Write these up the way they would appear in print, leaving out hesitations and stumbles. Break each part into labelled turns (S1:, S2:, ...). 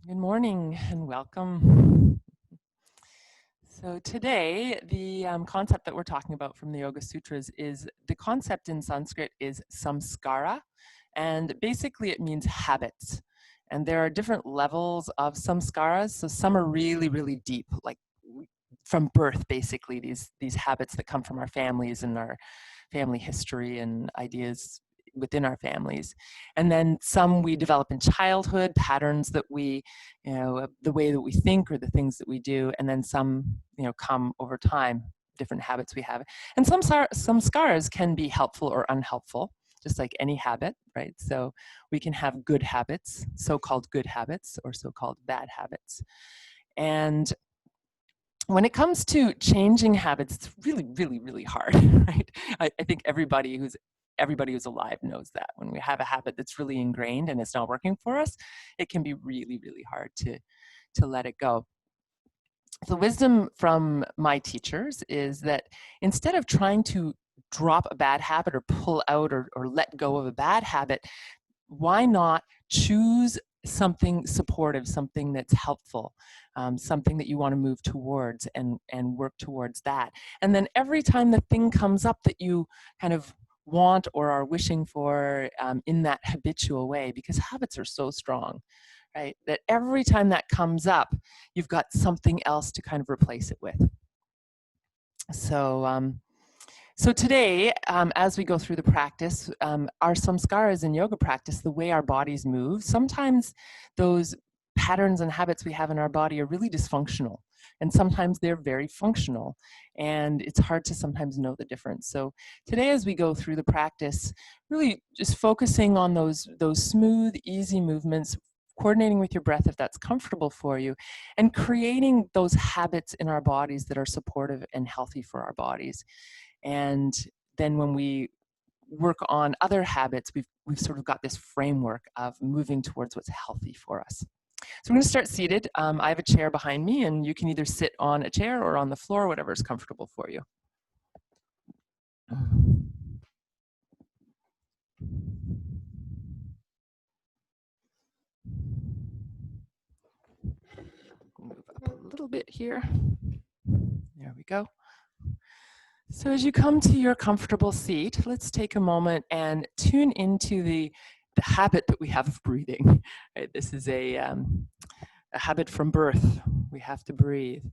S1: Good morning and welcome. So today, the concept that we're talking about from the Yoga Sutras is the concept in Sanskrit is samskara, and basically it means habits. And there are different levels of samskaras. So some are really, really deep, like from birth, basically these habits that come from our families and our family history and ideas within our families. And then some we develop in childhood, patterns that we, the way that we think or the things that we do. And then some, come over time, different habits we have. And some scars can be helpful or unhelpful, just like any habit, right? So we can have good habits, so-called good habits, or so-called bad habits. And when it comes to changing habits, it's really, really, really hard, right? I think everybody who's alive knows that. When we have a habit that's really ingrained and it's not working for us, it can be really, really hard to let it go. The wisdom from my teachers is that instead of trying to drop a bad habit or pull out or let go of a bad habit, why not choose something supportive, something that's helpful, something that you want to move towards and work towards that. And then every time the thing comes up that you kind of want or are wishing for in that habitual way, because habits are so strong, right? That every time that comes up, you've got something else to kind of replace it with. So today, as we go through the practice, our samskaras in yoga practice, the way our bodies move, sometimes those patterns and habits we have in our body are really dysfunctional. And sometimes they're very functional. And it's hard to sometimes know the difference. So today, as we go through the practice, really just focusing on those smooth, easy movements, coordinating with your breath if that's comfortable for you, and creating those habits in our bodies that are supportive and healthy for our bodies. And then when we work on other habits, we've sort of got this framework of moving towards what's healthy for us. So I'm going to start seated. I have a chair behind me, and you can either sit on a chair or on the floor, whatever is comfortable for you. Move up a little bit here. There we go. So as you come to your comfortable seat, let's take a moment and tune into the habit that we have of breathing. Right? This is a habit from birth. We have to breathe.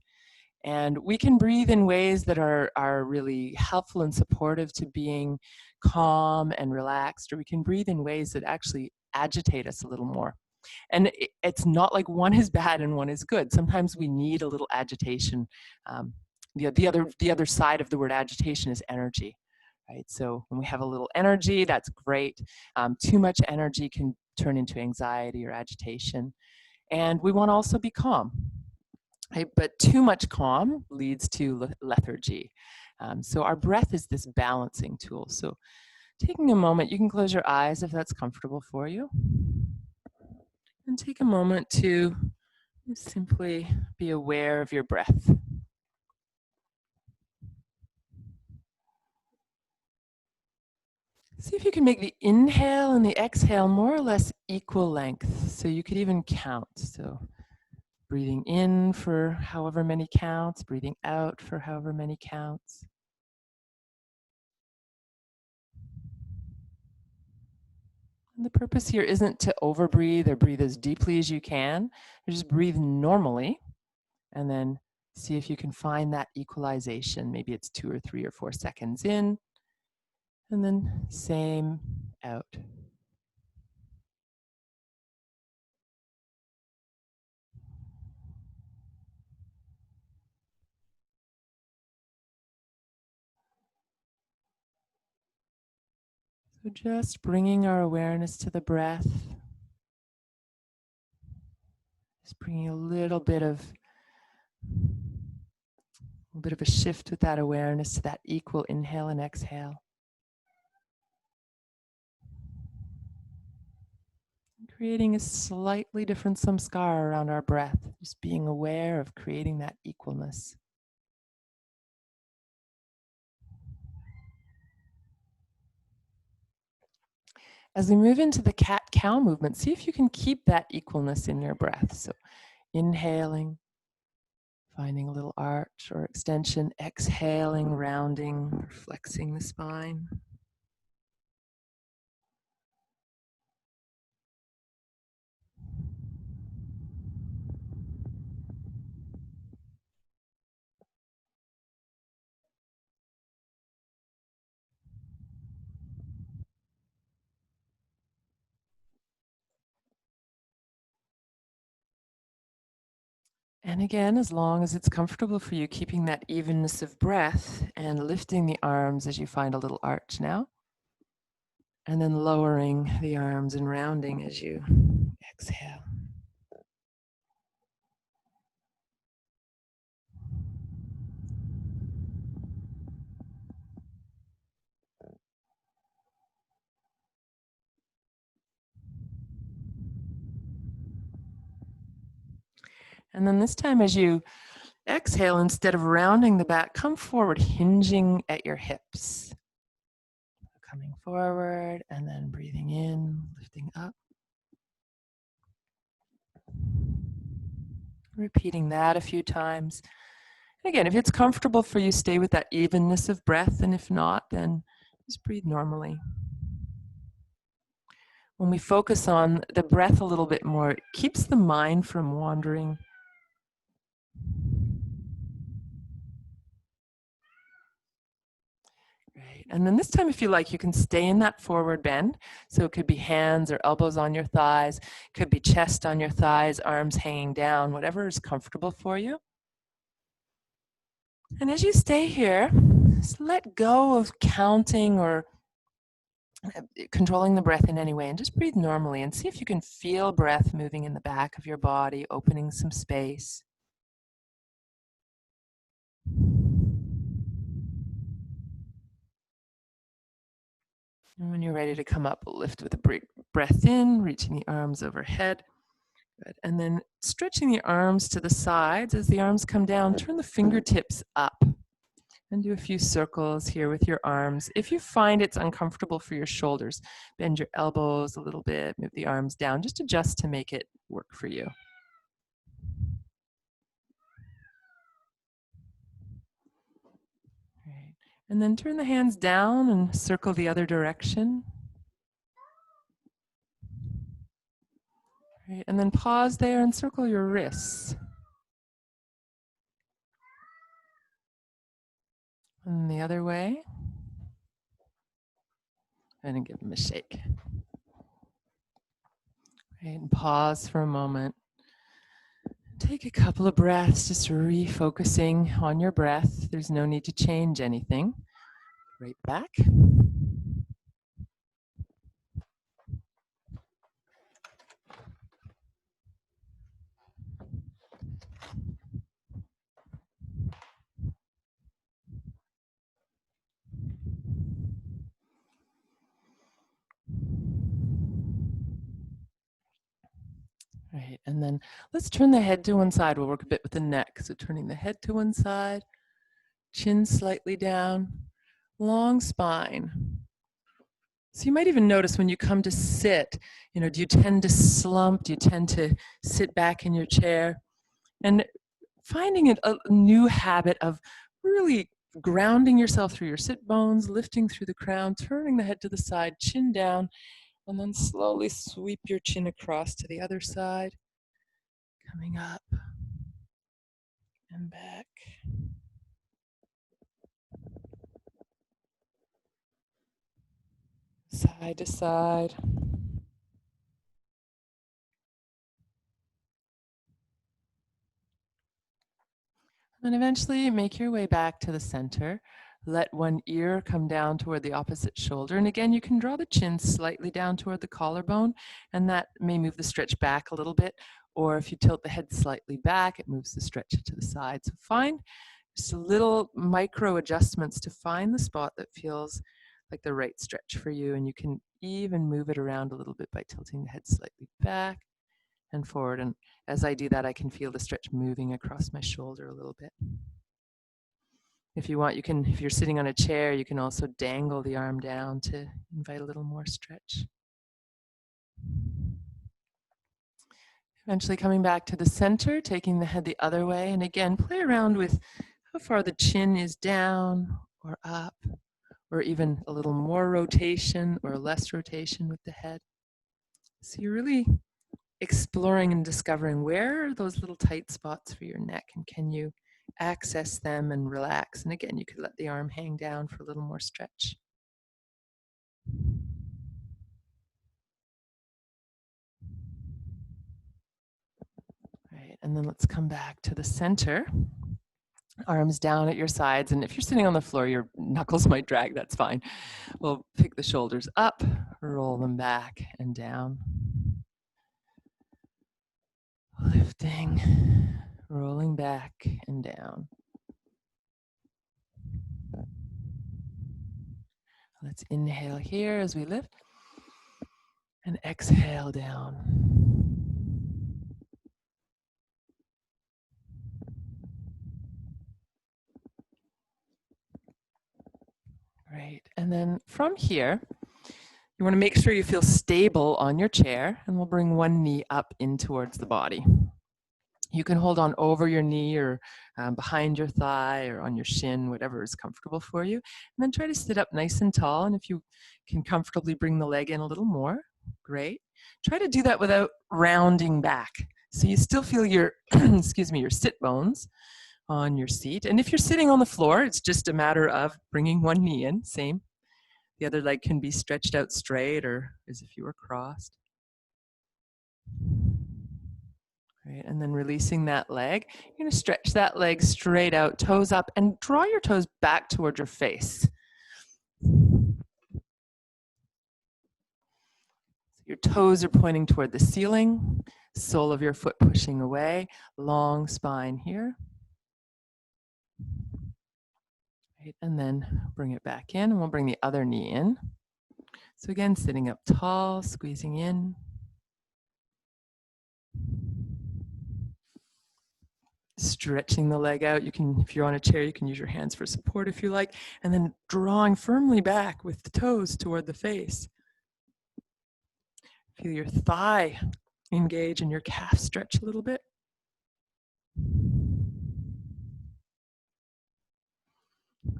S1: And we can breathe in ways that are really helpful and supportive to being calm and relaxed, or we can breathe in ways that actually agitate us a little more. And it's not like one is bad and one is good. Sometimes we need a little agitation. The other side of the word agitation is energy, right? So when we have a little energy, that's great. Too much energy can turn into anxiety or agitation. And we want to also be calm. Right? But too much calm leads to lethargy. So our breath is this balancing tool. So taking a moment, you can close your eyes if that's comfortable for you. And take a moment to simply be aware of your breath. See if you can make the inhale and the exhale more or less equal length. So you could even count. So breathing in for however many counts, breathing out for however many counts. And the purpose here isn't to overbreathe or breathe as deeply as you can. You just breathe normally and then see if you can find that equalization. Maybe it's 2 or 3 or 4 seconds in, and then same out. So just bringing our awareness to the breath. Just bringing a little bit of a shift with that awareness to that equal inhale and exhale. Creating a slightly different samskara around our breath, just being aware of creating that equalness. As we move into the cat-cow movement, see if you can keep that equalness in your breath. So inhaling, finding a little arch or extension, exhaling, rounding, or flexing the spine. And again, as long as it's comfortable for you, keeping that evenness of breath and lifting the arms as you find a little arch now. And then lowering the arms and rounding as you exhale. And then this time as you exhale, instead of rounding the back, come forward, hinging at your hips. Coming forward and then breathing in, lifting up. Repeating that a few times. And again, if it's comfortable for you, stay with that evenness of breath. And if not, then just breathe normally. When we focus on the breath a little bit more, it keeps the mind from wandering. Great. And then this time, if you like, you can stay in that forward bend. So it could be hands or elbows on your thighs, could be chest on your thighs, arms hanging down, whatever is comfortable for you. And as you stay here, just let go of counting or controlling the breath in any way and just breathe normally and see if you can feel breath moving in the back of your body, opening some space. And when you're ready to come up, lift with a big breath in, reaching the arms overhead. Good. And then stretching the arms to the sides. As the arms come down, turn the fingertips up and do a few circles here with your arms. If you find it's uncomfortable for your shoulders, bend your elbows a little bit, move the arms down, just adjust to make it work for you. Right. And then turn the hands down and circle the other direction. Right. And then pause there and circle your wrists. And the other way. And then give them a shake. Right. And pause for a moment. Take a couple of breaths, just refocusing on your breath. There's no need to change anything. Right back. Right, and then let's turn the head to one side. We'll work a bit with the neck. So turning the head to one side, chin slightly down, long spine. So you might even notice when you come to sit, do you tend to slump? Do you tend to sit back in your chair? And finding it a new habit of really grounding yourself through your sit bones, lifting through the crown, turning the head to the side, chin down, and then slowly sweep your chin across to the other side, coming up and back. Side to side. And eventually make your way back to the center. Let one ear come down toward the opposite shoulder. And again, you can draw the chin slightly down toward the collarbone, and that may move the stretch back a little bit. Or if you tilt the head slightly back, it moves the stretch to the side. So find just a little micro adjustments to find the spot that feels like the right stretch for you. And you can even move it around a little bit by tilting the head slightly back and forward. And as I do that, I can feel the stretch moving across my shoulder a little bit. If you want, you can, if you're sitting on a chair, you can also dangle the arm down to invite a little more stretch. Eventually coming back to the center, taking the head the other way. And again, play around with how far the chin is down or up, or even a little more rotation or less rotation with the head. So you're really exploring and discovering where are those little tight spots for your neck, and can you access them and relax. And again, you could let the arm hang down for a little more stretch. Right, and then let's come back to the center. Arms down at your sides, and if you're sitting on the floor, your knuckles might drag, that's fine. We'll pick the shoulders up, roll them back and down. Lifting, rolling back and down. Let's inhale here as we lift, and exhale down. Great, and then from here, you want to make sure you feel stable on your chair, and we'll bring one knee up in towards the body. You can hold on over your knee or behind your thigh or on your shin, whatever is comfortable for you. And then try to sit up nice and tall. And if you can comfortably bring the leg in a little more, great. Try to do that without rounding back. So you still feel your, excuse me, your sit bones on your seat. And if you're sitting on the floor, it's just a matter of bringing one knee in, same. The other leg can be stretched out straight or as if you were crossed. Right, and then releasing that leg, you're going to stretch that leg straight out, toes up, and draw your toes back toward your face. Your toes are pointing toward the ceiling, sole of your foot pushing away, long spine here. Right, and then bring it back in, and we'll bring the other knee in. So again, sitting up tall, squeezing in. Stretching the leg out. You can, if you're on a chair, you can use your hands for support if you like, and then drawing firmly back with the toes toward the face. Feel your thigh engage and your calf stretch a little bit.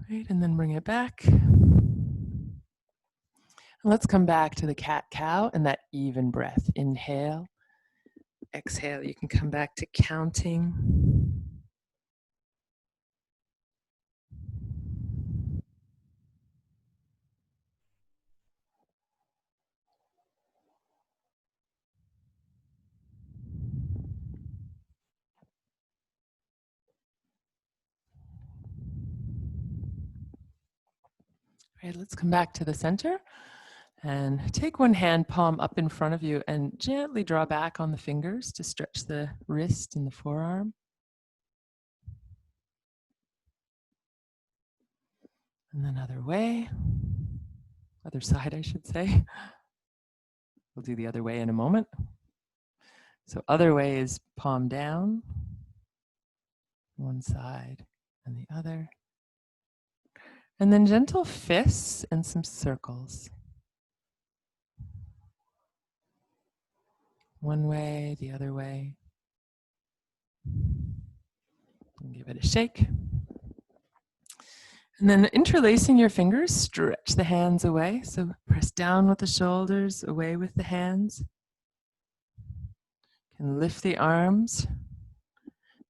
S1: Right, and then bring it back. And let's come back to the cat-cow and that even breath. Inhale, exhale. You can come back to counting. Right, let's come back to the center and take one hand palm up in front of you and gently draw back on the fingers to stretch the wrist and the forearm. And then other way, other side, I should say. We'll do the other way in a moment. So other way is palm down, one side and the other. And then gentle fists and some circles. One way, the other way. And give it a shake. And then interlacing your fingers, stretch the hands away. So press down with the shoulders, away with the hands. You can lift the arms.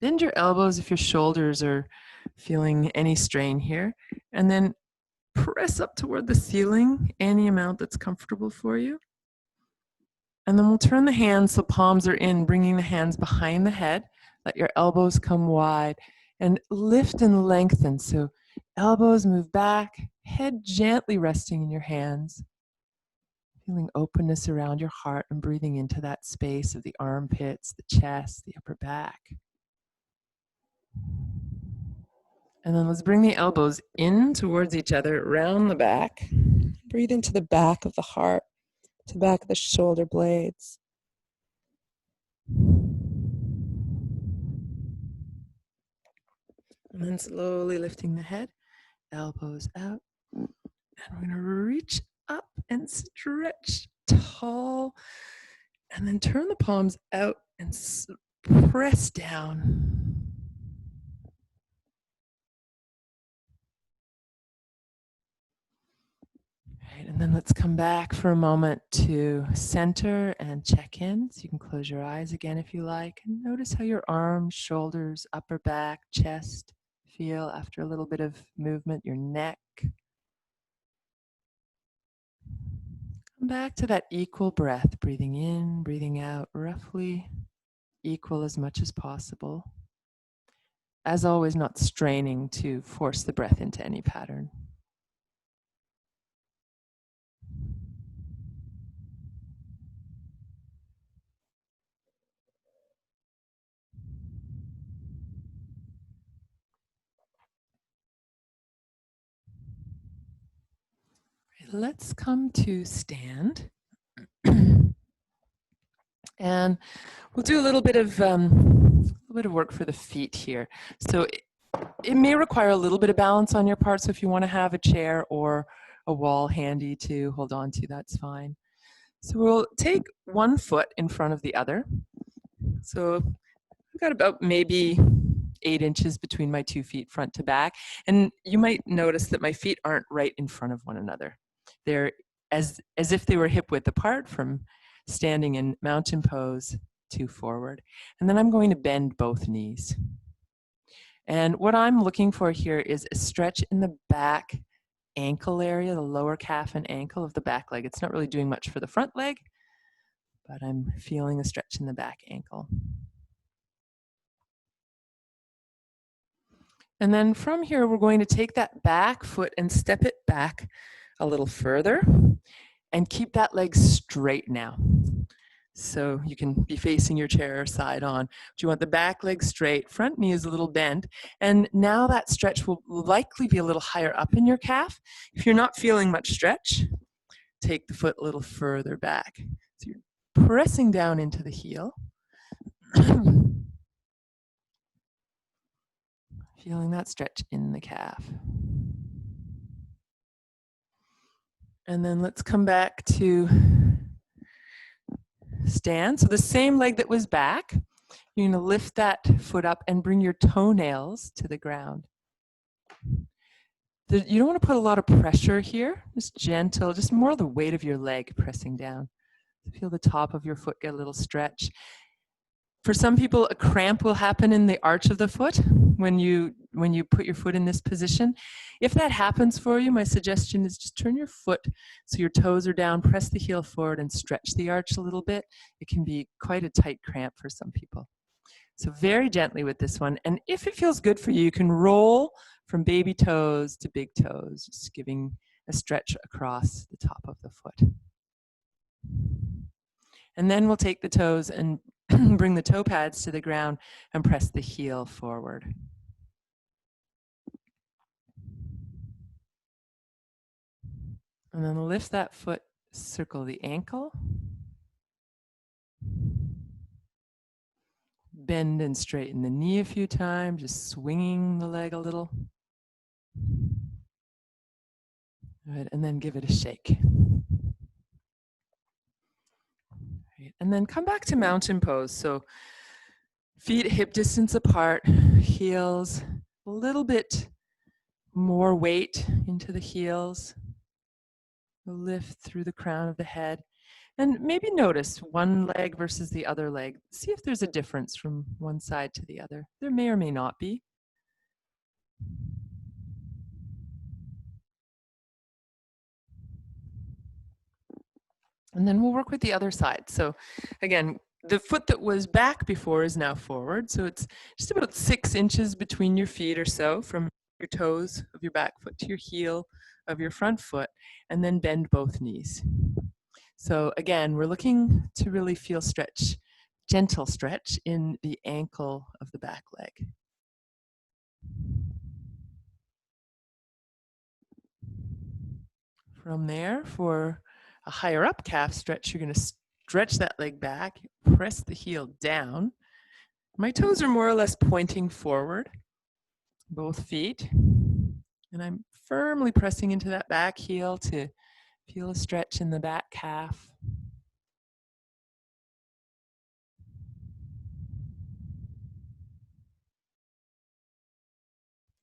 S1: Bend your elbows if your shoulders are feeling any strain here. And then press up toward the ceiling, any amount that's comfortable for you. And then we'll turn the hands so palms are in, bringing the hands behind the head. Let your elbows come wide and lift and lengthen. So elbows move back, head gently resting in your hands. Feeling openness around your heart and breathing into that space of the armpits, the chest, the upper back. And then let's bring the elbows in towards each other, round the back. Breathe into the back of the heart, to the back of the shoulder blades. And then slowly lifting the head, elbows out. And we're going to reach up and stretch tall, and then turn the palms out and press down. Right, and then let's come back for a moment to center and check in. So you can close your eyes again if you like, and notice how your arms, shoulders, upper back, chest feel after a little bit of movement, your neck. Come back to that equal breath, breathing in, breathing out, roughly equal as much as possible. As always, not straining to force the breath into any pattern. Let's come to stand. And we'll do a little bit of work for the feet here. So it may require a little bit of balance on your part. So if you want to have a chair or a wall handy to hold on to, that's fine. So we'll take one foot in front of the other. So I've got about maybe 8 inches between my 2 feet front to back. And you might notice that my feet aren't right in front of one another. They're as if they were hip width apart from standing in mountain pose to forward. And then I'm going to bend both knees. And what I'm looking for here is a stretch in the back ankle area, the lower calf and ankle of the back leg. It's not really doing much for the front leg, but I'm feeling a stretch in the back ankle. And then from here, we're going to take that back foot and step it back a little further and keep that leg straight now. So you can be facing your chair side on. But you want the back leg straight, front knee is a little bent, and now that stretch will likely be a little higher up in your calf. If you're not feeling much stretch, take the foot a little further back. So you're pressing down into the heel. Feeling that stretch in the calf. And then let's come back to stand. So the same leg that was back, you're going to lift that foot up and bring your toenails to the ground. You don't want to put a lot of pressure here, just gentle, just more of the weight of your leg pressing down. Feel the top of your foot get a little stretch. For some people, a cramp will happen in the arch of the foot when you put your foot in this position. If that happens for you, my suggestion is just turn your foot so your toes are down, press the heel forward and stretch the arch a little bit. It can be quite a tight cramp for some people. So very gently with this one. And if it feels good for you, you can roll from baby toes to big toes, just giving a stretch across the top of the foot. And then we'll take the toes and bring the toe pads to the ground and press the heel forward. And then lift that foot, circle the ankle. Bend and straighten the knee a few times, just swinging the leg a little. Good, and then give it a shake. Right, and then come back to mountain pose. So feet hip distance apart, heels, a little bit more weight into the heels. Lift through the crown of the head. And maybe notice one leg versus the other leg. See if there's a difference from one side to the other. There may or may not be. And then we'll work with the other side. So again, the foot that was back before is now forward. So it's just about 6 inches between your feet or so, from your toes of your back foot to your heel of your front foot, and then bend both knees. So again, we're looking to really feel stretch, gentle stretch in the ankle of the back leg. From there, for a higher up calf stretch, you're going to stretch that leg back, press the heel down. My toes are more or less pointing forward, both feet. And I'm firmly pressing into that back heel to feel a stretch in the back calf.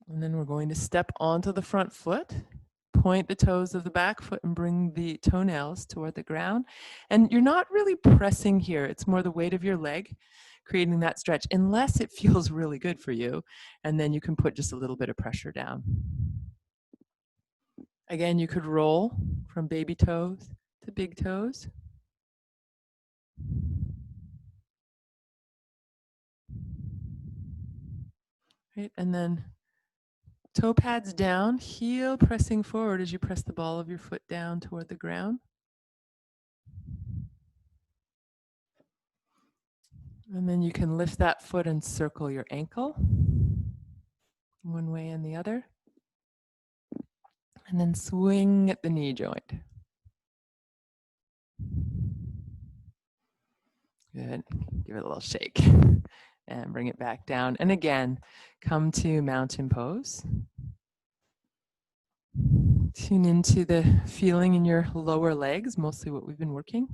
S1: And then we're going to step onto the front foot, point the toes of the back foot and bring the toenails toward the ground. And you're not really pressing here. It's more the weight of your leg creating that stretch, unless it feels really good for you. And then you can put just a little bit of pressure down. Again, you could roll from baby toes to big toes. Right, and then toe pads down, heel pressing forward as you press the ball of your foot down toward the ground. And then you can lift that foot and circle your ankle one way and the other. And then swing at the knee joint. Good. Give it a little shake and bring it back down. And again, come to mountain pose. Tune into the feeling in your lower legs, mostly what we've been working.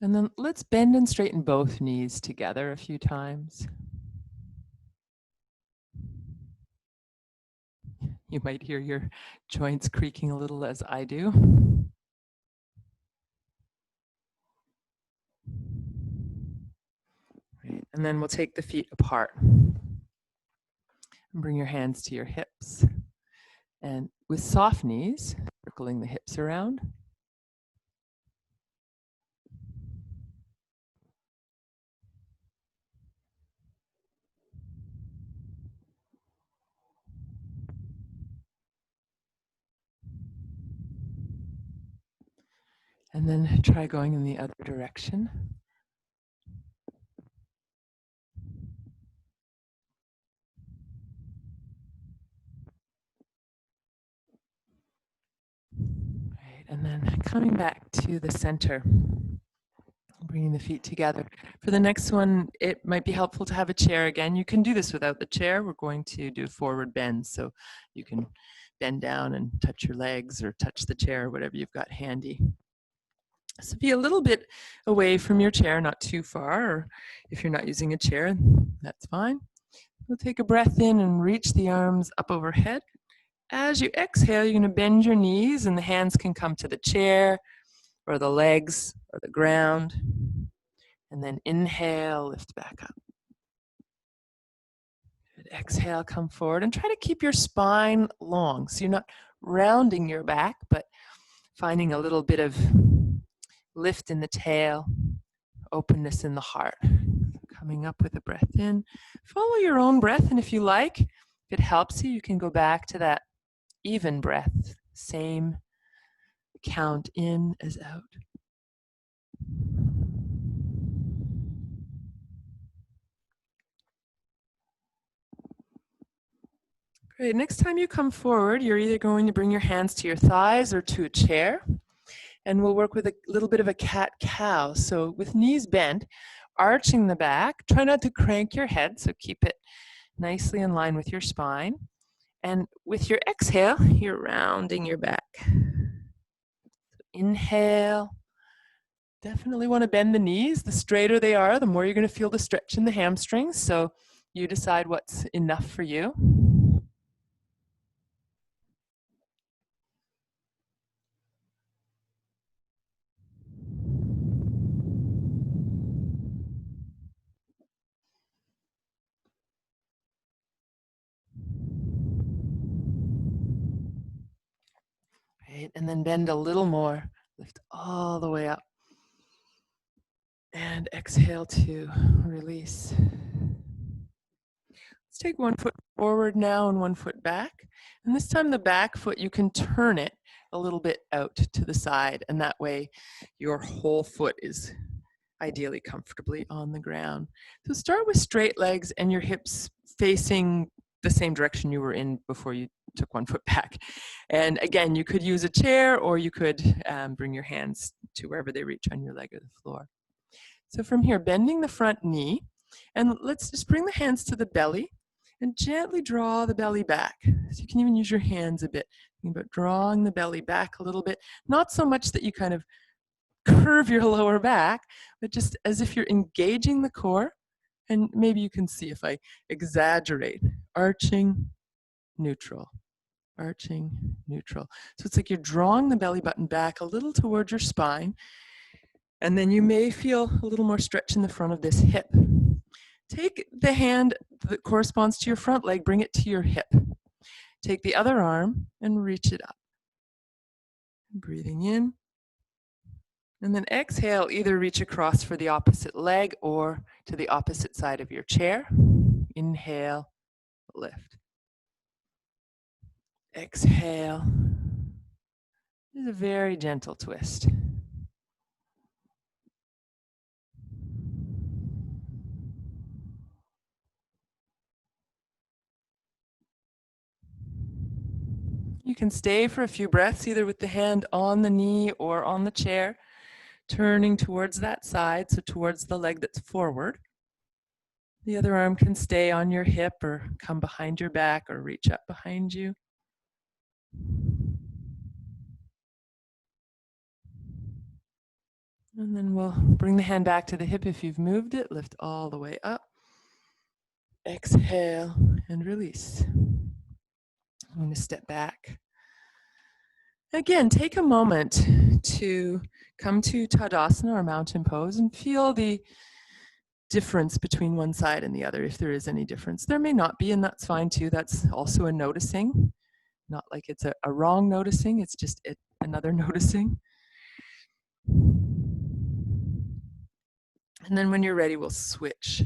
S1: And then let's bend and straighten both knees together a few times. You might hear your joints creaking a little as I do. Right. And then we'll take the feet apart. And bring your hands to your hips. And with soft knees, circling the hips around. And then try going in the other direction. Right, and then coming back to the center, bringing the feet together. For the next one, it might be helpful to have a chair again. You can do this without the chair. We're going to do forward bends, so you can bend down and touch your legs or touch the chair, whatever you've got handy. So be a little bit away from your chair, not too far, or if you're not using a chair, that's fine. We'll take a breath in and reach the arms up overhead. As you exhale, you're going to bend your knees and the hands can come to the chair or the legs or the ground. And then inhale, lift back up. Good. Exhale, come forward and try to keep your spine long. So you're not rounding your back, but finding a little bit of lift in the tail, openness in the heart. Coming up with a breath in. Follow your own breath, and if you like, if it helps you, you can go back to that even breath. Same count in as out. Great. Next time you come forward, you're either going to bring your hands to your thighs or to a chair. And we'll work with a little bit of a cat-cow. So with knees bent, arching the back, try not to crank your head, so keep it nicely in line with your spine. And with your exhale, you're rounding your back. So inhale. Definitely want to bend the knees. The straighter they are, the more you're going to feel the stretch in the hamstrings. So you decide what's enough for you. Right, and then bend a little more. Lift all the way up. And exhale to release. Let's take one foot forward now and one foot back. And this time the back foot, you can turn it a little bit out to the side. And that way your whole foot is ideally comfortably on the ground. So start with straight legs and your hips facing the same direction you were in before you took one foot back. And again, you could use a chair or you could bring your hands to wherever they reach on your leg or the floor. So from here, bending the front knee, and let's just bring the hands to the belly and gently draw the belly back. So you can even use your hands a bit. Think about drawing the belly back a little bit, not so much that you kind of curve your lower back, but just as if you're engaging the core And maybe you can see if I exaggerate. Arching, neutral, arching, neutral. So it's like you're drawing the belly button back a little towards your spine, and then you may feel a little more stretch in the front of this hip. Take the hand that corresponds to your front leg, bring it to your hip. Take the other arm and reach it up. Breathing in. And then exhale, either reach across for the opposite leg or to the opposite side of your chair. Inhale, lift. Exhale. This is a very gentle twist. You can stay for a few breaths, either with the hand on the knee or on the chair, turning towards that side, so towards the leg that's forward. The other arm can stay on your hip or come behind your back or reach up behind you. And then we'll bring the hand back to the hip if you've moved it. Lift all the way up. Exhale and release. I'm going to step back. Again, take a moment to come to Tadasana or mountain pose and feel the difference between one side and the other, if there is any difference. There may not be, and that's fine too. That's also a noticing. Not like it's a wrong noticing, it's just another noticing. And then when you're ready, we'll switch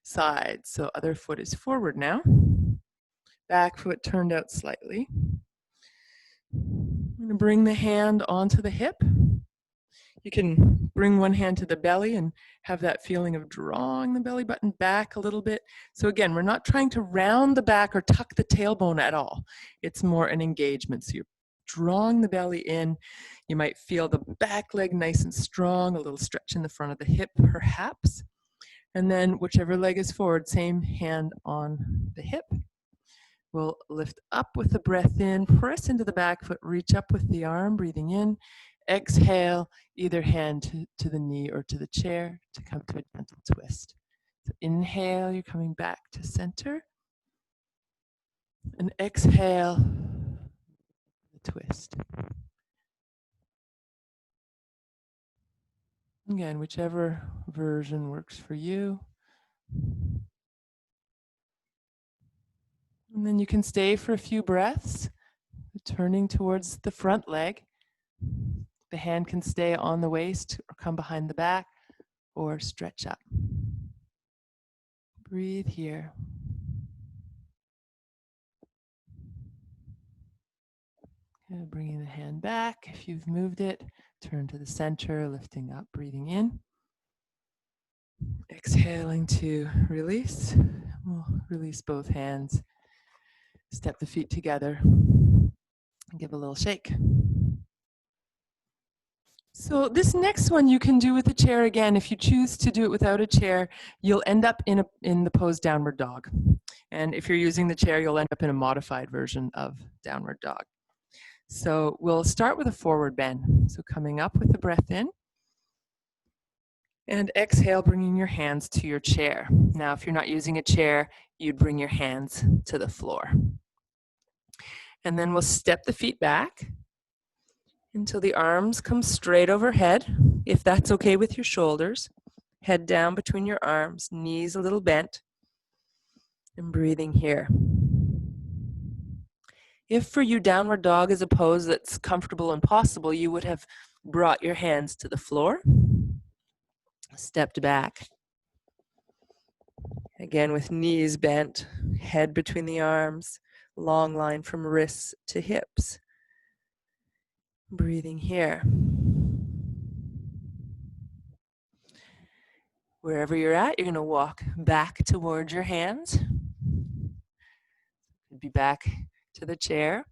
S1: sides. So other foot is forward now. Back foot turned out slightly. I'm going to bring the hand onto the hip. You can bring one hand to the belly and have that feeling of drawing the belly button back a little bit. So again, we're not trying to round the back or tuck the tailbone at all. It's more an engagement. So you're drawing the belly in. You might feel the back leg nice and strong, a little stretch in the front of the hip perhaps. And then whichever leg is forward, same hand on the hip. We'll lift up with the breath in, press into the back foot, reach up with the arm, breathing in. Exhale, either hand to the knee or to the chair to come to a gentle twist. So inhale, you're coming back to center. And exhale, the twist. Again, whichever version works for you. And then you can stay for a few breaths, turning towards the front leg. The hand can stay on the waist or come behind the back or stretch up. Breathe here. Okay, bringing the hand back. If you've moved it, turn to the center, lifting up, breathing in. Exhaling to release. We'll release both hands. Step the feet together. Give a little shake. So this next one you can do with a chair again. If you choose to do it without a chair, you'll end up in the pose downward dog. And if you're using the chair, you'll end up in a modified version of downward dog. So we'll start with a forward bend. So coming up with the breath in. And exhale, bringing your hands to your chair. Now, if you're not using a chair, you'd bring your hands to the floor. And then we'll step the feet back until the arms come straight overhead, if that's okay with your shoulders. Head down between your arms, knees a little bent, and breathing here. If for you downward dog is a pose that's comfortable and possible, you would have brought your hands to the floor, stepped back. Again with knees bent, head between the arms, long line from wrists to hips. Breathing here. Wherever you're at, you're going to walk back towards your hands. Be back to the chair.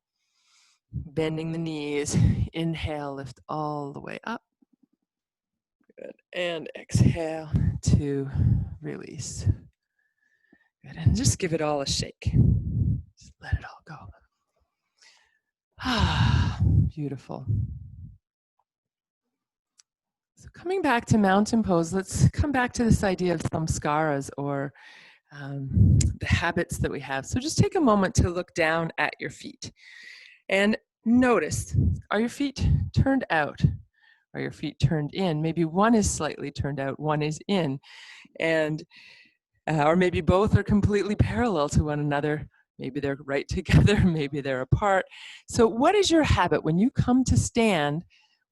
S1: Bending the knees. Inhale, lift all the way up. Good. And exhale to release. Good. And just give it all a shake. Just let it all go. Ah, beautiful. So Coming back to mountain pose, let's come back to this idea of samskaras, or the habits that we have. So just take a moment to look down at your feet and notice, are your feet turned out? Are your feet turned in? Maybe one is slightly turned out, one is in, and or maybe both are completely parallel to one another. Maybe they're right together, maybe they're apart. So what is your habit when you come to stand?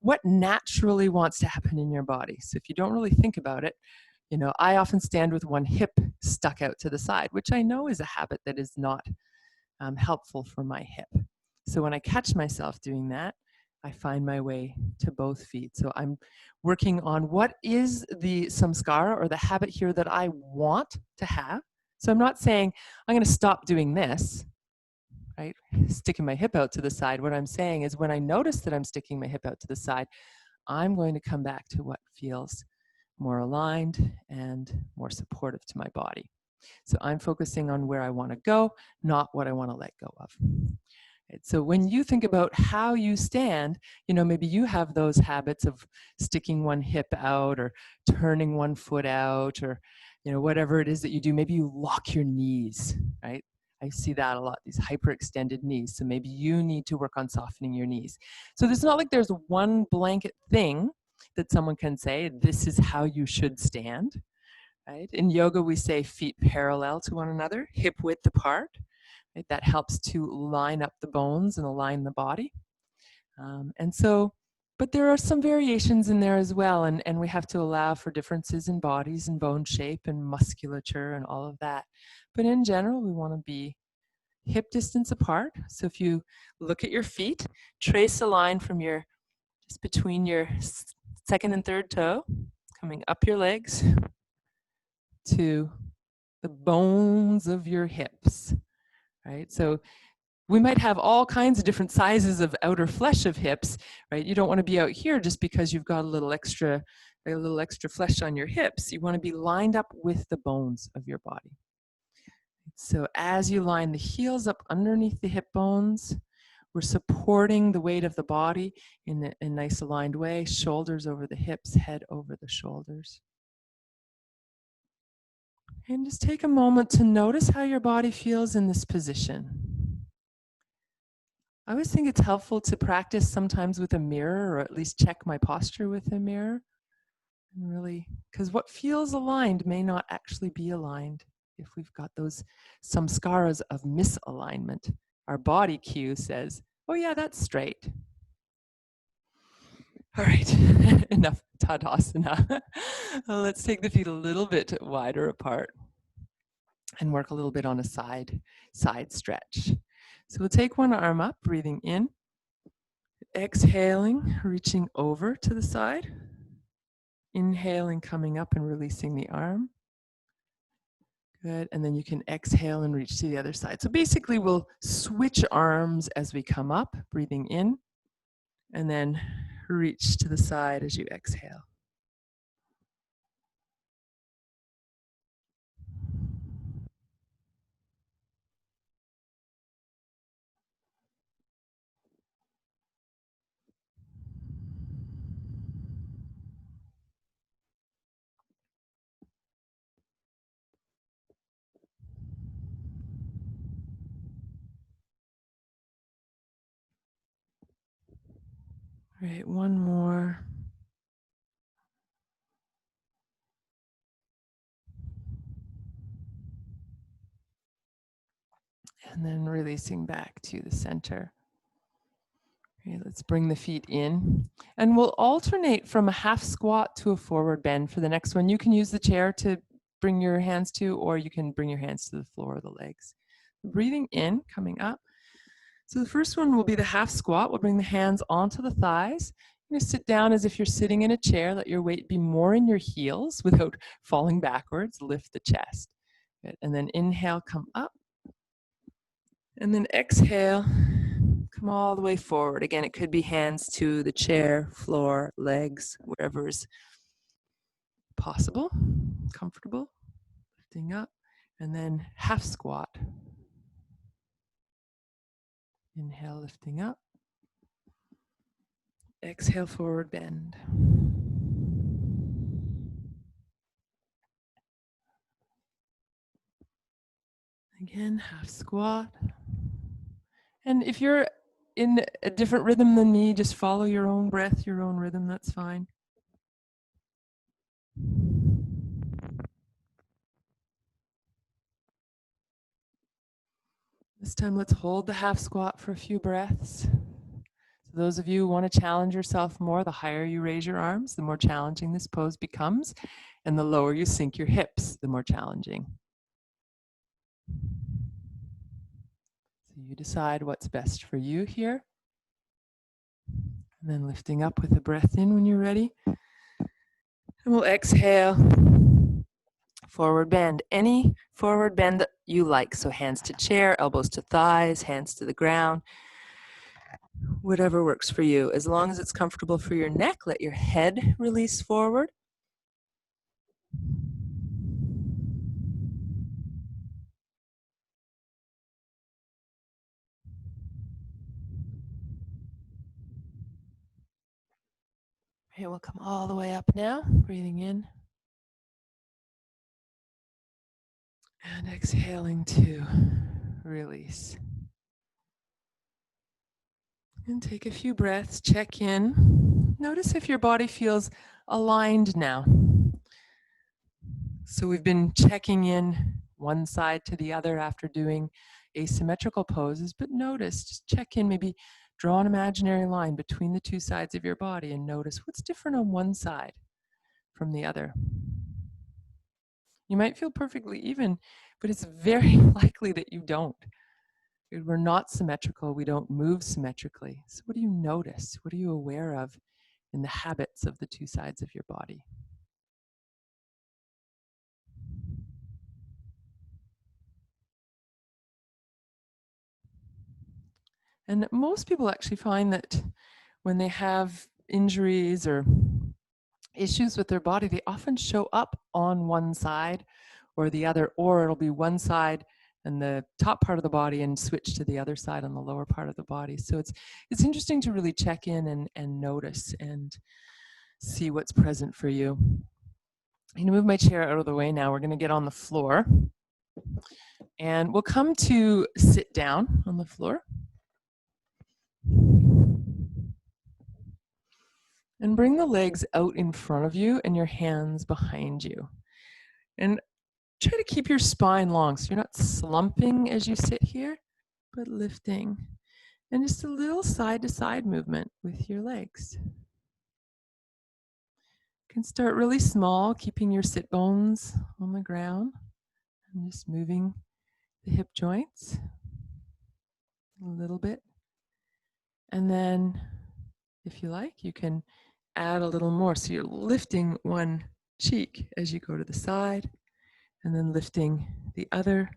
S1: What naturally wants to happen in your body? So if you don't really think about it, I often stand with one hip stuck out to the side, which I know is a habit that is not helpful for my hip. So when I catch myself doing that, I find my way to both feet. So I'm working on what is the samskara, or the habit here, that I want to have. So I'm not saying I'm going to stop doing this, right? Sticking my hip out to the side. What I'm saying is, when I notice that I'm sticking my hip out to the side, I'm going to come back to what feels more aligned and more supportive to my body. So I'm focusing on where I want to go, not what I want to let go of. Right? So when you think about how you stand, maybe you have those habits of sticking one hip out, or turning one foot out, or whatever it is that you do. Maybe you lock your knees, right? I see that a lot, these hyperextended knees. So maybe you need to work on softening your knees. So it's not like there's one blanket thing that someone can say, this is how you should stand. Right? In yoga, we say feet parallel to one another, hip width apart. Right? That helps to line up the bones and align the body. But there are some variations in there as well, and we have to allow for differences in bodies and bone shape and musculature and all of that. But in general, we want to be hip distance apart. So if you look at your feet, trace a line from just between your second and third toe, coming up your legs to the bones of your hips, right? So we might have all kinds of different sizes of outer flesh of hips, right? You don't want to be out here just because you've got a little extra flesh on your hips. You want to be lined up with the bones of your body. So as you line the heels up underneath the hip bones, we're supporting the weight of the body in a nice aligned way, shoulders over the hips, head over the shoulders. And just take a moment to notice how your body feels in this position. I always think it's helpful to practice sometimes with a mirror, or at least check my posture with a mirror. And really, because what feels aligned may not actually be aligned if we've got those samskaras of misalignment. Our body cue says, oh yeah, that's straight. All right, enough Tadasana. Let's take the feet a little bit wider apart and work a little bit on a side stretch. So we'll take one arm up, breathing in, exhaling, reaching over to the side, inhaling, coming up and releasing the arm. Good, and then you can exhale and reach to the other side. So basically we'll switch arms as we come up, breathing in, and then reach to the side as you exhale. All right, one more. And then releasing back to the center. Okay, let's bring the feet in. And we'll alternate from a half squat to a forward bend for the next one. You can use the chair to bring your hands to, or you can bring your hands to the floor or the legs. Breathing in, coming up. So the first one will be the half squat. We'll bring the hands onto the thighs. You're gonna sit down as if you're sitting in a chair. Let your weight be more in your heels without falling backwards. Lift the chest. Good. And then inhale, come up. And then exhale, come all the way forward. Again, it could be hands to the chair, floor, legs, wherever is possible, comfortable. Lifting up. And then half squat. Inhale, lifting up. Exhale, forward bend. Again, half squat. And if you're in a different rhythm than me, just follow your own breath, your own rhythm, that's fine. This time, let's hold the half squat for a few breaths. So those of you who want to challenge yourself more, the higher you raise your arms, the more challenging this pose becomes, and the lower you sink your hips, the more challenging. So you decide what's best for you here. And then lifting up with a breath in when you're ready. And we'll exhale. Forward bend. Any forward bend that you like. So hands to chair, elbows to thighs, hands to the ground. Whatever works for you. As long as it's comfortable for your neck, let your head release forward. Okay, we'll come all the way up now, breathing in. And exhaling to release. And take a few breaths, check in. Notice if your body feels aligned now. So we've been checking in one side to the other after doing asymmetrical poses, but notice, just check in, maybe draw an imaginary line between the two sides of your body and notice what's different on one side from the other. You might feel perfectly even, but it's very likely that you don't. We're not symmetrical, we don't move symmetrically. So what do you notice? What are you aware of in the habits of the two sides of your body? And most people actually find that when they have injuries or issues with their body, they often show up on one side or the other, or it'll be one side and the top part of the body and switch to the other side on the lower part of the body. So it's interesting to really check in and notice and see what's present for you. I'm going to move my chair out of the way now. We're going to get on the floor. And we'll come to sit down on the floor. And bring the legs out in front of you and your hands behind you. And try to keep your spine long so you're not slumping as you sit here, but lifting. And just a little side to side movement with your legs. You can start really small, keeping your sit bones on the ground and just moving the hip joints a little bit. And then, if you like, you can add a little more. So you're lifting one cheek as you go to the side and then lifting the other.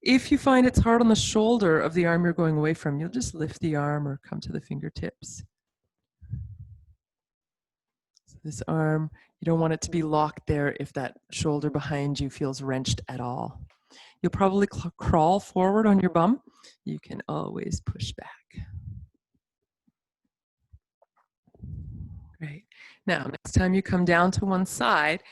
S1: If you find it's hard on the shoulder of the arm you're going away from, you'll just lift the arm or come to the fingertips. So this arm, you don't want it to be locked there if that shoulder behind you feels wrenched at all. You'll probably crawl forward on your bum. You can always push back. Great. Now, next time you come down to one side,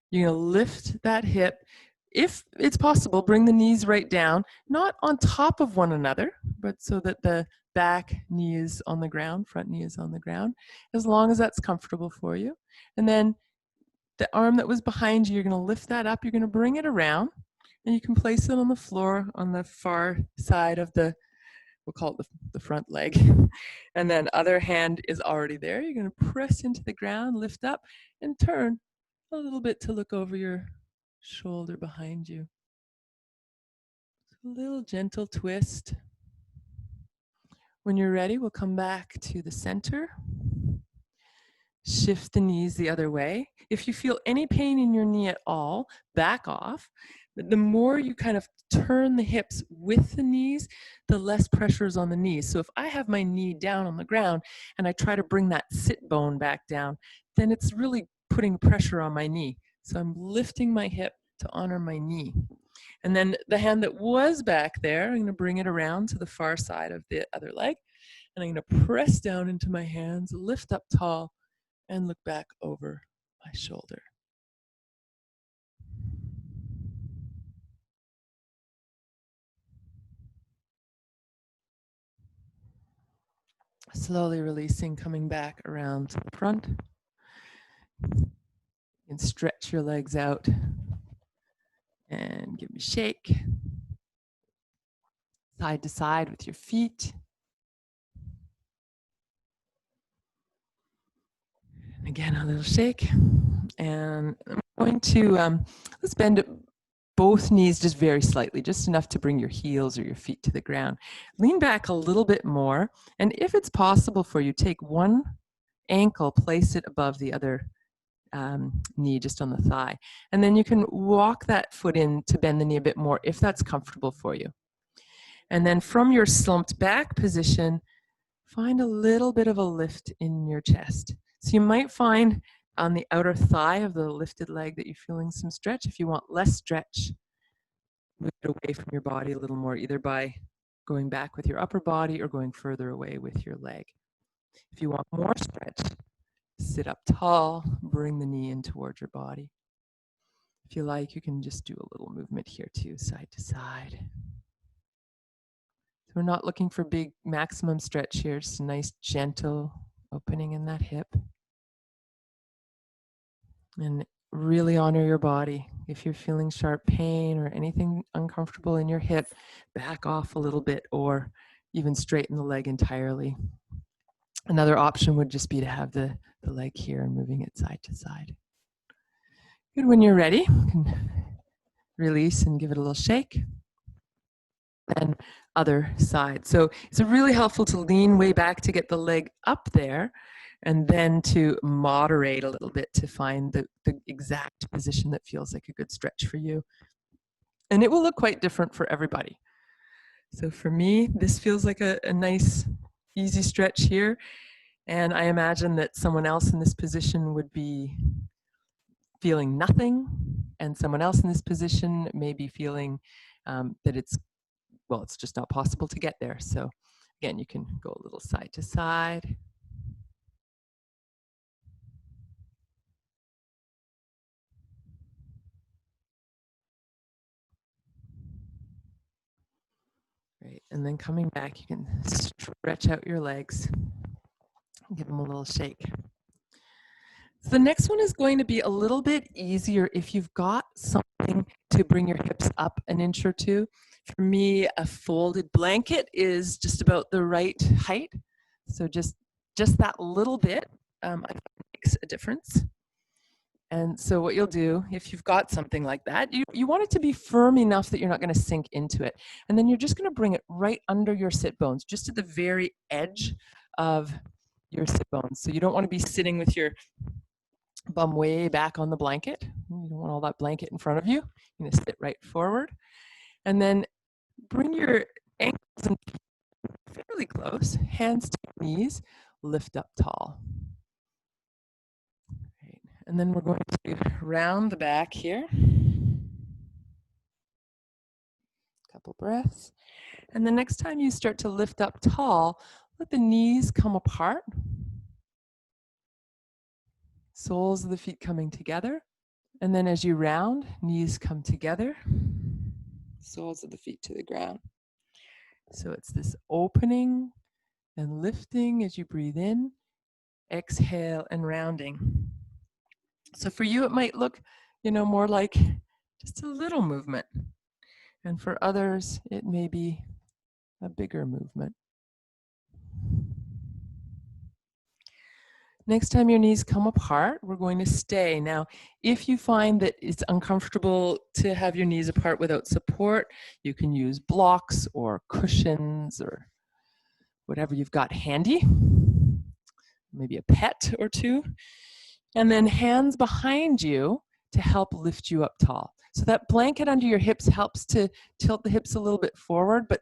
S1: you're going to lift that hip. If it's possible, bring the knees right down, not on top of one another, but so that the back knee is on the ground, front knee is on the ground, as long as that's comfortable for you. And then the arm that was behind you, you're going to lift that up, you're going to bring it around, and you can place it on the floor on the far side of the, we'll call it the front leg. And then other hand is already there. You're going to press into the ground, lift up, and turn a little bit to look over your shoulder behind you. A little gentle twist. When you're ready, we'll come back to the center. Shift the knees the other way. If you feel any pain in your knee at all, back off. But the more you kind of turn the hips with the knees, the less pressure is on the knees. So if I have my knee down on the ground and I try to bring that sit bone back down, then it's really putting pressure on my knee. So I'm lifting my hip to honor my knee. And then the hand that was back there, I'm going to bring it around to the far side of the other leg. And I'm going to press down into my hands, lift up tall, and look back over my shoulder. Slowly releasing, coming back around to the front. And stretch your legs out and give me a shake. Side to side with your feet. And again, a little shake. And I'm going to, let's bend both knees just very slightly, just enough to bring your heels or your feet to the ground. Lean back a little bit more. And if it's possible for you, take one ankle, place it above the other knee, just on the thigh. And then you can walk that foot in to bend the knee a bit more if that's comfortable for you. And then from your slumped back position, find a little bit of a lift in your chest. So you might find on the outer thigh of the lifted leg that you're feeling some stretch. If you want less stretch, move it away from your body a little more, either by going back with your upper body or going further away with your leg. If you want more stretch, sit up tall, bring the knee in towards your body. If you like, you can just do a little movement here too, side to side. So we're not looking for big maximum stretch here, just a nice gentle opening in that hip. And really honor your body. If you're feeling sharp pain or anything uncomfortable in your hip, back off a little bit or even straighten the leg entirely. Another option would just be to have the leg here and moving it side to side. Good. When you're ready, you can release and give it a little shake. And other side. So it's really helpful to lean way back to get the leg up there, and then to moderate a little bit to find the exact position that feels like a good stretch for you. And it will look quite different for everybody. So for me, this feels like a nice, easy stretch here. And I imagine that someone else in this position would be feeling nothing, and someone else in this position may be feeling that it's just not possible to get there. So again, you can go a little side to side. Great. And then coming back, you can stretch out your legs, give them a little shake. So the next one is going to be a little bit easier if you've got something to bring your hips up an inch or two. For me, a folded blanket is just about the right height. So just that little bit, I think makes a difference. And so what you'll do, if you've got something like that, you want it to be firm enough that you're not going to sink into it. And then you're just going to bring it right under your sit bones, just at the very edge of your sit bones. So you don't want to be sitting with your bum way back on the blanket. You don't want all that blanket in front of you. You're going to sit right forward. And then bring your ankles and feet fairly close, hands to your knees, lift up tall. Great. And then we're going to round the back here. Couple breaths. And the next time you start to lift up tall, let the knees come apart. Soles of the feet coming together. And then as you round, knees come together. Soles of the feet to the ground. So it's this opening and lifting as you breathe in, exhale and rounding. So for you, it might look, more like just a little movement. And for others, it may be a bigger movement. Next time your knees come apart, we're going to stay. Now, if you find that it's uncomfortable to have your knees apart without support, you can use blocks or cushions or whatever you've got handy, maybe a pet or two, and then hands behind you to help lift you up tall. So that blanket under your hips helps to tilt the hips a little bit forward, but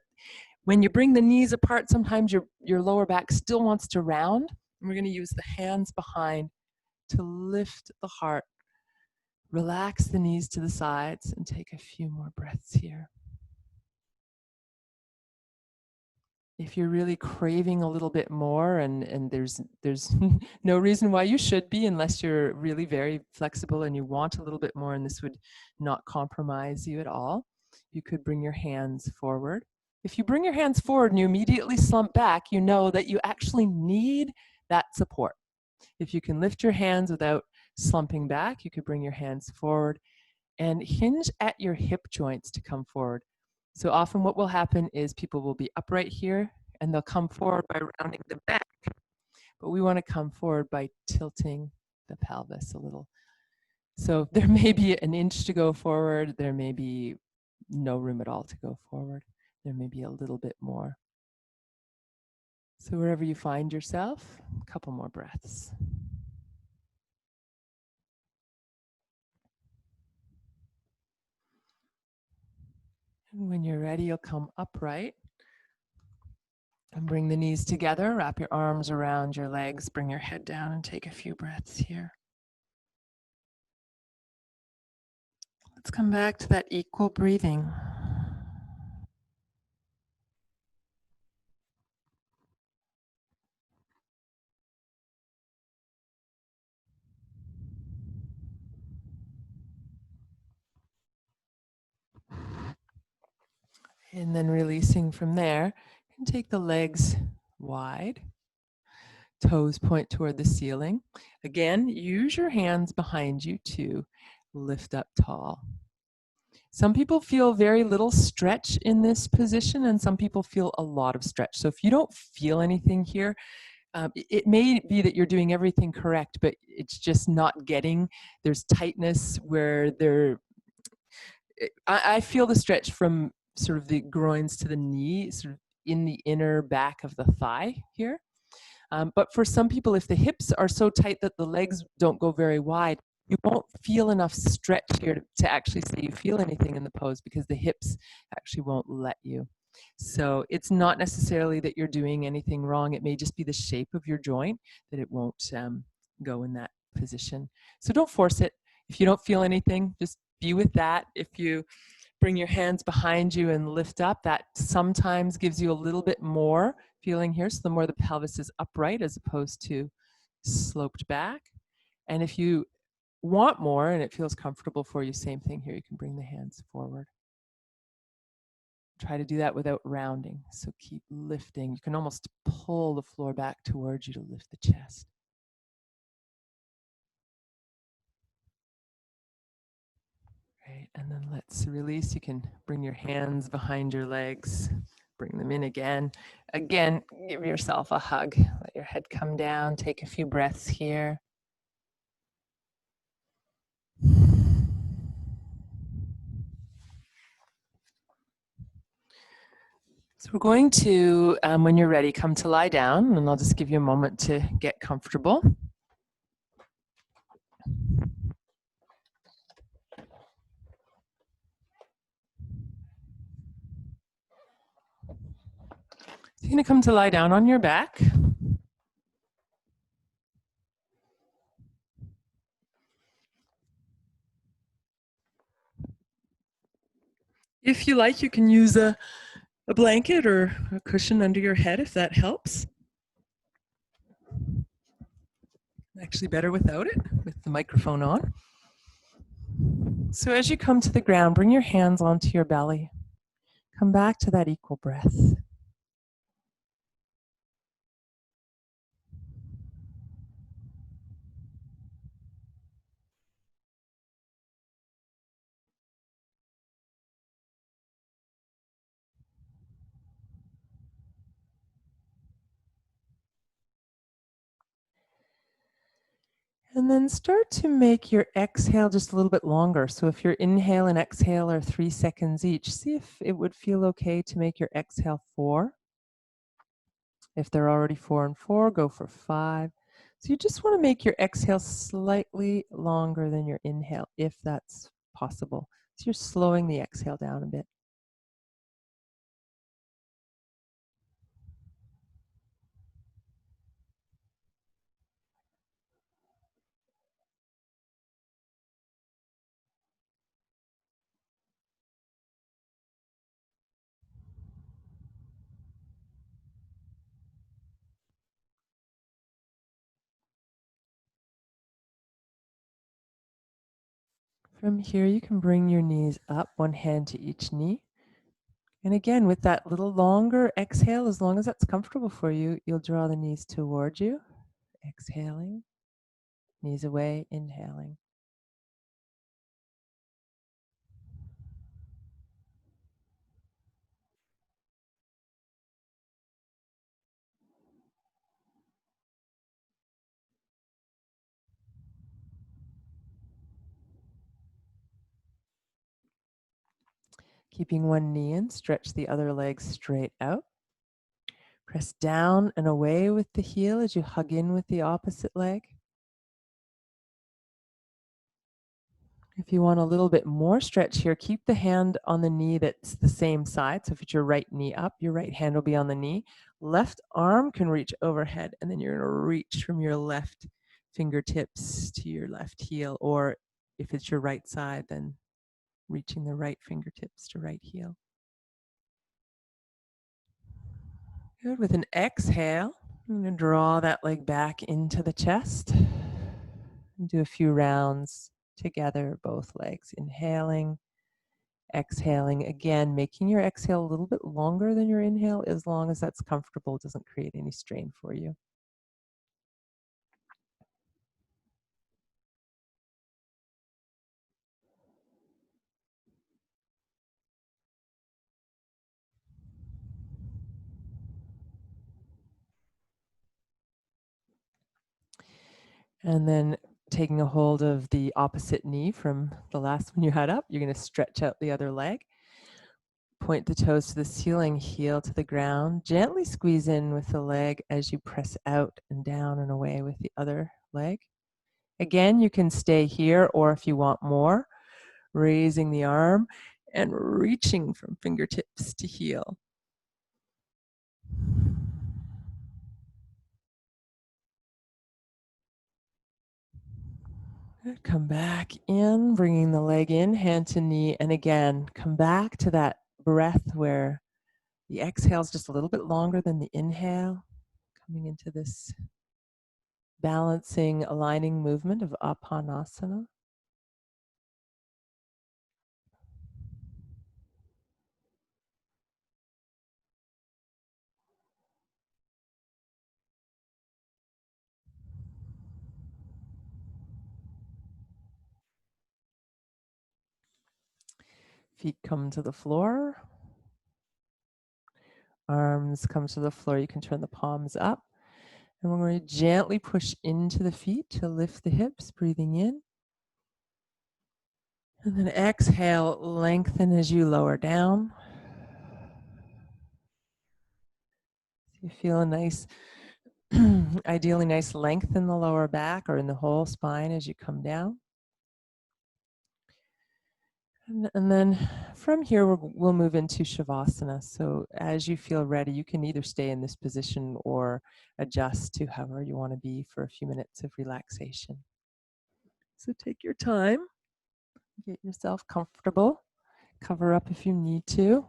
S1: when you bring the knees apart, sometimes your lower back still wants to round. And we're going to use the hands behind to lift the heart. Relax the knees to the sides and take a few more breaths here. If you're really craving a little bit more, and there's no reason why you should be unless you're really very flexible and you want a little bit more and this would not compromise you at all, you could bring your hands forward If you bring your hands forward and you immediately slump back, you know that you actually need that support. If you can lift your hands without slumping back, you could bring your hands forward and hinge at your hip joints to come forward. So often what will happen is people will be upright here and they'll come forward by rounding the back, but we want to come forward by tilting the pelvis a little. So there may be an inch to go forward, there may be no room at all to go forward. There may be a little bit more. So wherever you find yourself, a couple more breaths. And when you're ready, you'll come upright and bring the knees together, wrap your arms around your legs, bring your head down and take a few breaths here. Let's come back to that equal breathing. And then releasing from there, and take the legs wide, toes point toward the ceiling. Again, use your hands behind you to lift up tall. Some people feel very little stretch in this position, and some people feel a lot of stretch. So if you don't feel anything here, it may be that you're doing everything correct, but it's just not getting. There's tightness where I feel the stretch from sort of the groins to the knee, sort of in the inner back of the thigh here. But for some people, if the hips are so tight that the legs don't go very wide, you won't feel enough stretch here to actually say you feel anything in the pose because the hips actually won't let you. So it's not necessarily that you're doing anything wrong. It may just be the shape of your joint that it won't go in that position. So don't force it. If you don't feel anything, just be with that. If you bring your hands behind you and lift up, that sometimes gives you a little bit more feeling here. So the more the pelvis is upright as opposed to sloped back. And if you want more and it feels comfortable for you, same thing here. You can bring the hands forward. Try to do that without rounding. So keep lifting. You can almost pull the floor back towards you to lift the chest. Right, and then let's release. You can bring your hands behind your legs, bring them in again. Again, give yourself a hug. Let your head come down. Take a few breaths here. So we're going to, when you're ready, come to lie down, and I'll just give you a moment to get comfortable. You're going to come to lie down on your back. If you like, you can use a blanket or a cushion under your head if that helps. Actually better without it, with the microphone on. So as you come to the ground, bring your hands onto your belly. Come back to that equal breath. And then start to make your exhale just a little bit longer. So if your inhale and exhale are 3 seconds each, see if it would feel okay to make your exhale 4. If they're already 4 and 4, go for 5. So you just want to make your exhale slightly longer than your inhale, if that's possible. So you're slowing the exhale down a bit. From here, you can bring your knees up, one hand to each knee. And again, with that little longer exhale, as long as that's comfortable for you, you'll draw the knees toward you. Exhaling, knees away, inhaling. Keeping one knee in, stretch the other leg straight out. Press down and away with the heel as you hug in with the opposite leg. If you want a little bit more stretch here, keep the hand on the knee that's the same side. So if it's your right knee up, your right hand will be on the knee. Left arm can reach overhead, and then you're going to reach from your left fingertips to your left heel. Or if it's your right side, then reaching the right fingertips to right heel. Good. With an exhale, I'm going to draw that leg back into the chest and do a few rounds together, both legs. Inhaling, exhaling. Again, making your exhale a little bit longer than your inhale, as long as that's comfortable, doesn't create any strain for you. And then taking a hold of the opposite knee from the last one you had up, you're going to stretch out the other leg. Point the toes to the ceiling, heel to the ground. Gently squeeze in with the leg as you press out and down and away with the other leg. Again, you can stay here, or if you want more, raising the arm and reaching from fingertips to heel. Good. Come back in, bringing the leg in, hand to knee, and again, come back to that breath where the exhale is just a little bit longer than the inhale, coming into this balancing, aligning movement of Apanasana. Feet come to the floor. Arms come to the floor. You can turn the palms up. And we're going to gently push into the feet to lift the hips, breathing in. And then exhale, lengthen as you lower down. You feel a nice, ideally nice length in the lower back or in the whole spine as you come down. And then from here, we'll move into Shavasana. So as you feel ready, you can either stay in this position or adjust to however you want to be for a few minutes of relaxation. So take your time, get yourself comfortable, cover up if you need to.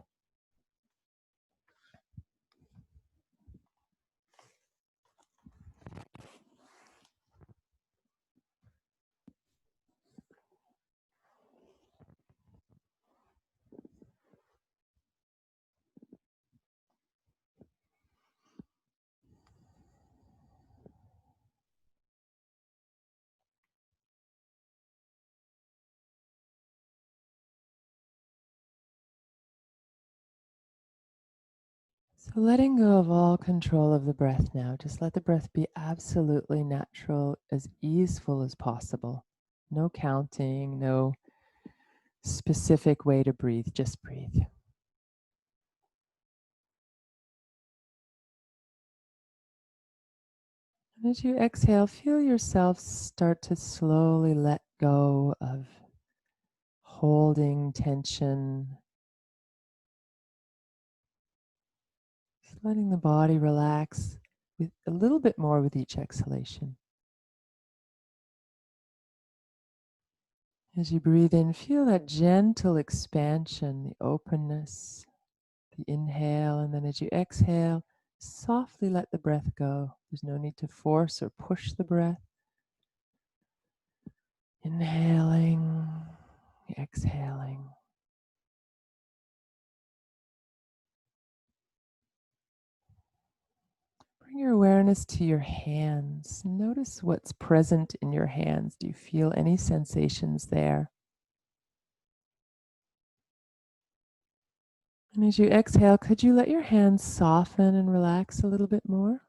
S1: So letting go of all control of the breath now. Just let the breath be absolutely natural, as easeful as possible. No counting, no specific way to breathe, just breathe. And as you exhale, feel yourself start to slowly let go of holding tension. Just letting the body relax with a little bit more with each exhalation. As you breathe in, feel that gentle expansion, the openness, the inhale, and then as you exhale, softly let the breath go. There's no need to force or push the breath. Inhaling, exhaling. Bring your awareness to your hands. Notice what's present in your hands. Do you feel any sensations there? And as you exhale, could you let your hands soften and relax a little bit more?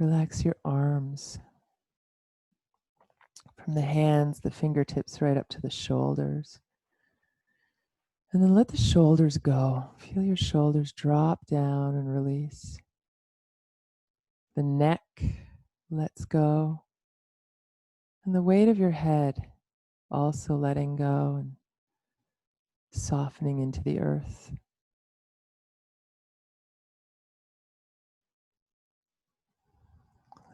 S1: Relax your arms from the hands, the fingertips, right up to the shoulders. And then let the shoulders go. Feel your shoulders drop down and release. The neck lets go. And the weight of your head also letting go and softening into the earth.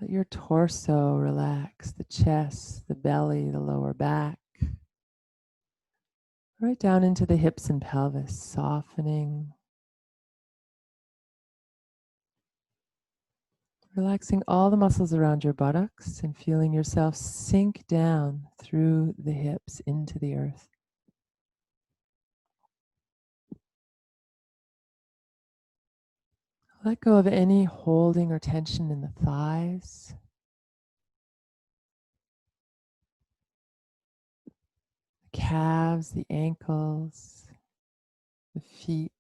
S1: Let your torso relax, the chest, the belly, the lower back, right down into the hips and pelvis, softening. Relaxing all the muscles around your buttocks and feeling yourself sink down through the hips into the earth. Let go of any holding or tension in the thighs. The calves, the ankles, the feet.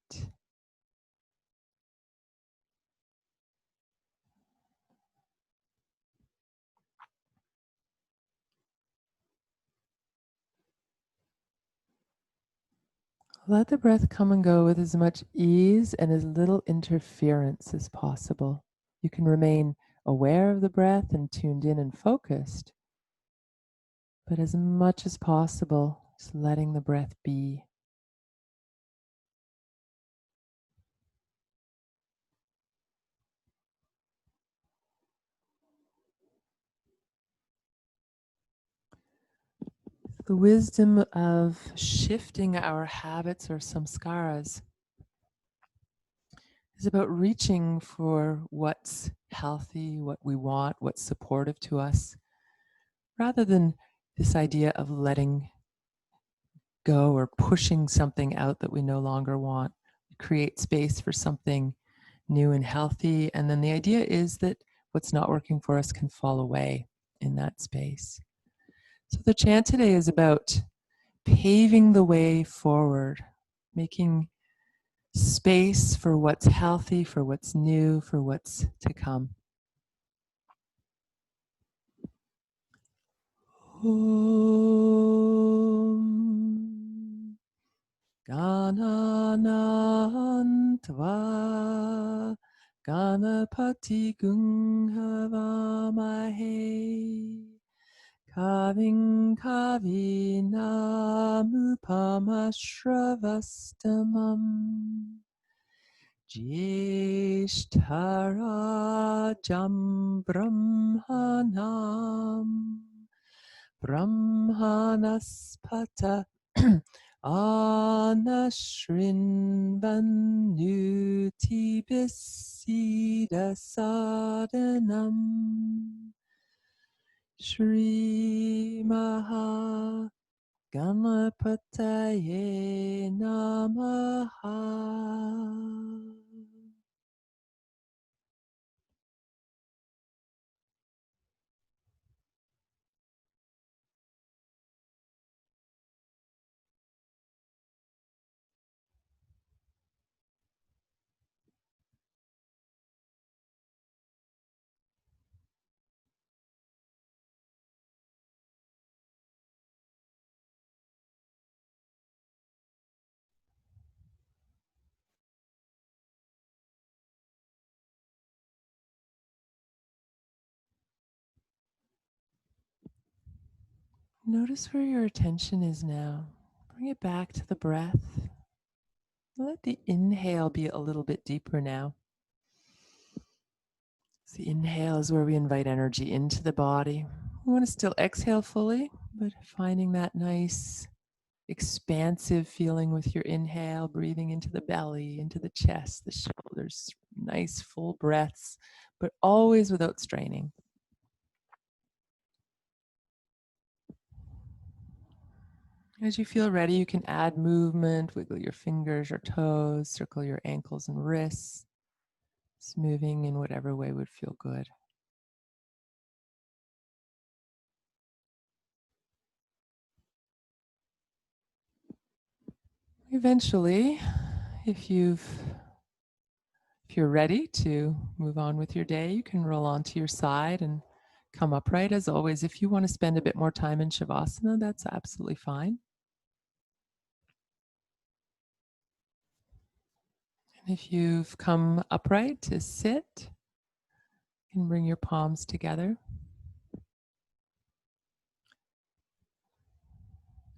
S1: Let the breath come and go with as much ease and as little interference as possible. You can remain aware of the breath and tuned in and focused, but as much as possible, just letting the breath be. The wisdom of shifting our habits or samskaras is about reaching for what's healthy, what we want, what's supportive to us, rather than this idea of letting go or pushing something out that we no longer want. Create space for something new and healthy. And then the idea is that what's not working for us can fall away in that space. So the chant today is about paving the way forward, making space for what's healthy, for what's new, for what's to come. Om Gananantva Ganapati Gunghavamahe Kaving Kavinamupamashravastamam Jyeshtarajam Brahmanam Brahmanaspata Anashrinvanutibisida Sadhanam Shri Maha Ganapataye Namaha. Notice where your attention is now. Bring it back to the breath. Let the inhale be a little bit deeper now. The inhale is where we invite energy into the body. We want to still exhale fully, but finding that nice expansive feeling with your inhale, breathing into the belly, into the chest, the shoulders, nice full breaths, but always without straining. As you feel ready, you can add movement, wiggle your fingers or toes, circle your ankles and wrists, just moving in whatever way would feel good. Eventually, if you've if you're ready to move on with your day, you can roll onto your side and come upright. As always, if you want to spend a bit more time in Shavasana, that's absolutely fine. And if you've come upright to sit, you can bring your palms together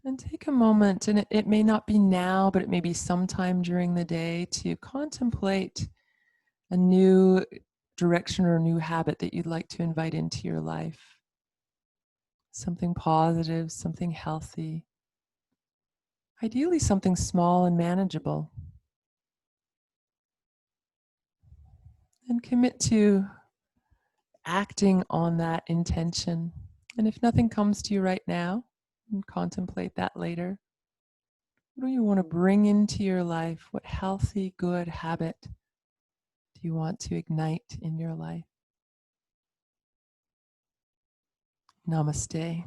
S1: and take a moment. And it may not be now, but it may be sometime during the day to contemplate a new direction or a new habit that you'd like to invite into your life. Something positive, something healthy, ideally something small and manageable. And commit to acting on that intention. And if nothing comes to you right now, and contemplate that later. What do you want to bring into your life? What healthy, good habit do you want to ignite in your life? Namaste.